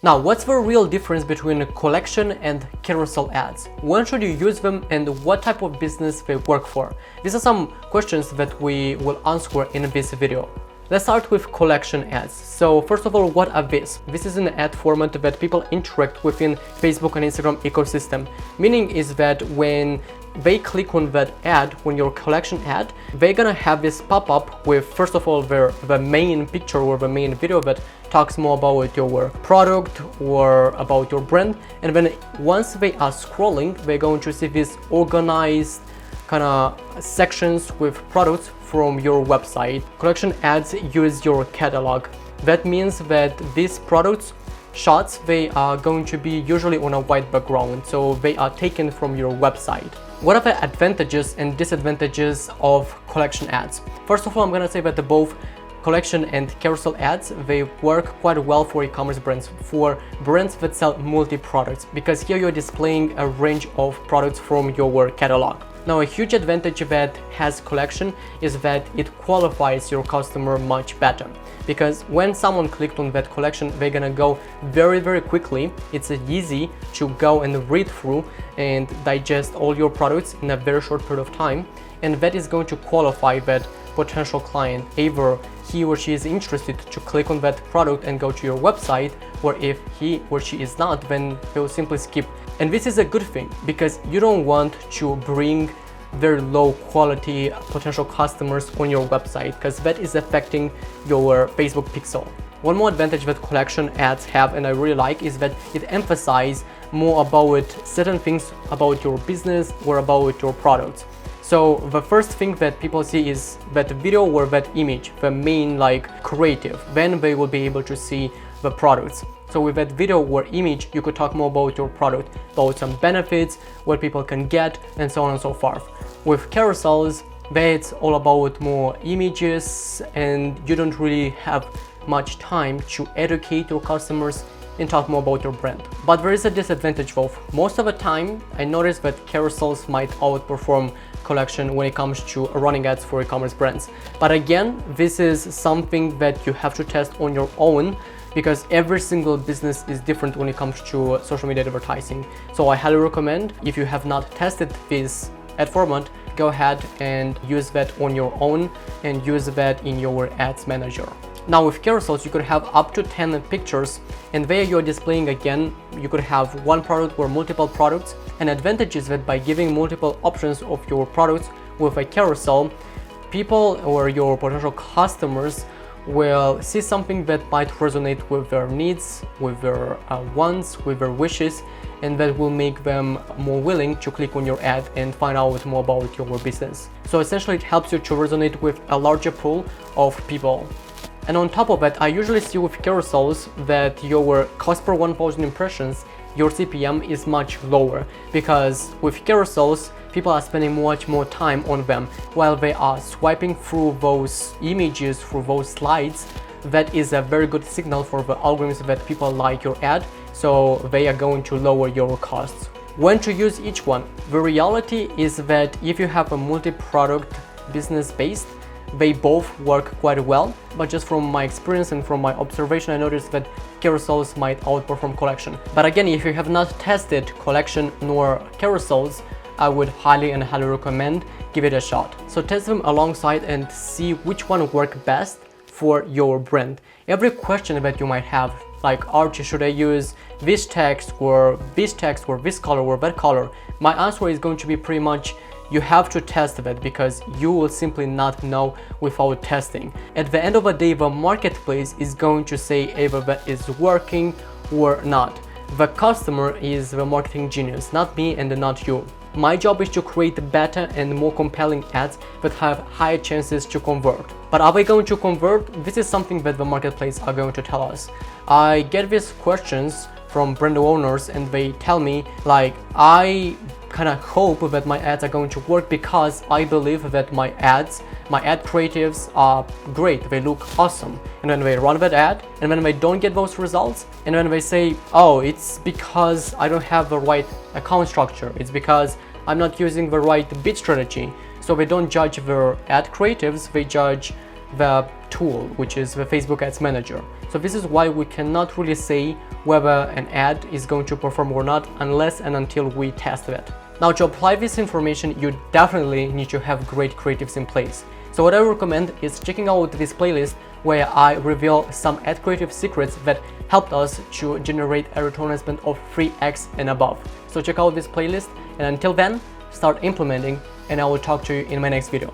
Now, what's the real difference between collection and carousel ads? When should you use them and what type of business they work for? These are some questions that we will answer in this video. Let's start with collection ads. So first of all, what are these? This is an ad format that people interact within Facebook and Instagram ecosystem. Meaning is that when they click on that ad, on your collection ad, they're gonna have this pop-up with, first of all, the main picture or the main video that talks more about your product or about your brand. And then once they are scrolling, they're going to see this organized kind of sections with products from your website. Collection ads use your catalog. That means that these products shots, they are going to be usually on a white background, so they are taken from your website. What are the advantages and disadvantages of collection ads? First of all, I'm gonna say that both collection and carousel ads, they work quite well for e-commerce brands, for brands that sell multi-products, because here you're displaying a range of products from your catalog. Now, a huge advantage that has collection is that it qualifies your customer much better, because when someone clicked on that collection, they're gonna go very quickly. It's easy to go and read through and digest all your products in a very short period of time, and that is going to qualify that potential client. Either he or she is interested to click on that product and go to your website, or if he or she is not, then they'll simply skip. And this is a good thing, because you don't want to bring very low quality potential customers on your website, because that is affecting your Facebook pixel. One more advantage that collection ads have, and I really like, is that it emphasizes more about certain things about your business or about your products. So the first thing that people see is that video or that image, the main creative, then they will be able to see the products. So with that video or image, you could talk more about your product, about some benefits, what people can get, and so on and so forth. With carousels, that's all about more images, and you don't really have much time to educate your customers and talk more about your brand. But there is a disadvantage though. Most of the time, I noticed that carousels might outperform collection when it comes to running ads for e-commerce brands. But again, this is something that you have to test on your own, because every single business is different when it comes to social media advertising. So I highly recommend, if you have not tested this ad format, go ahead and use that on your own and use that in your ads manager. Now with carousels, you could have up to 10 pictures, and there you're displaying again, you could have one product or multiple products. An advantage is that by giving multiple options of your products with a carousel, people or your potential customers will see something that might resonate with their needs, with their wants, with their wishes, and that will make them more willing to click on your ad and find out more about your business. So essentially it helps you to resonate with a larger pool of people. And on top of that, I usually see with carousels that your cost per 1,000 impressions, your CPM is much lower, because with carousels, people are spending much more time on them while they are swiping through those images, through those slides. That is a very good signal for the algorithms that people like your ad, so they are going to lower your costs. When to use each one? The reality is that if you have a multi-product business based, they both work quite well, but just from my experience and from my observation, I noticed that carousels might outperform collection. But again, if you have not tested collection nor carousels, I would highly recommend give it a shot. So test them alongside and see which one work best for your brand. Every question that you might have, like, Archie, should I use this text or this color or that color? My answer is going to be pretty much, you have to test that, because you will simply not know without testing. At the end of the day, the marketplace is going to say either that is working or not. The customer is the marketing genius, not me and not you. My job is to create better and more compelling ads that have higher chances to convert. But are they going to convert? This is something that the marketplace are going to tell us. I get these questions from brand owners and they tell me, like, I kind of hope that my ads are going to work because I believe that my ad creatives are great, they look awesome. And when they run that ad and when they don't get those results, and when they say, oh, it's because I don't have the right account structure, it's because I'm not using the right bid strategy. So they don't judge their ad creatives, they judge the tool, which is the Facebook Ads Manager. So this is why we cannot really say whether an ad is going to perform or not unless and until we test it. Now, to apply this information, you definitely need to have great creatives in place. So what I recommend is checking out this playlist where I reveal some ad creative secrets that helped us to generate a return on spend of 3x and above. So check out this playlist, and until then, start implementing, and I will talk to you in my next video.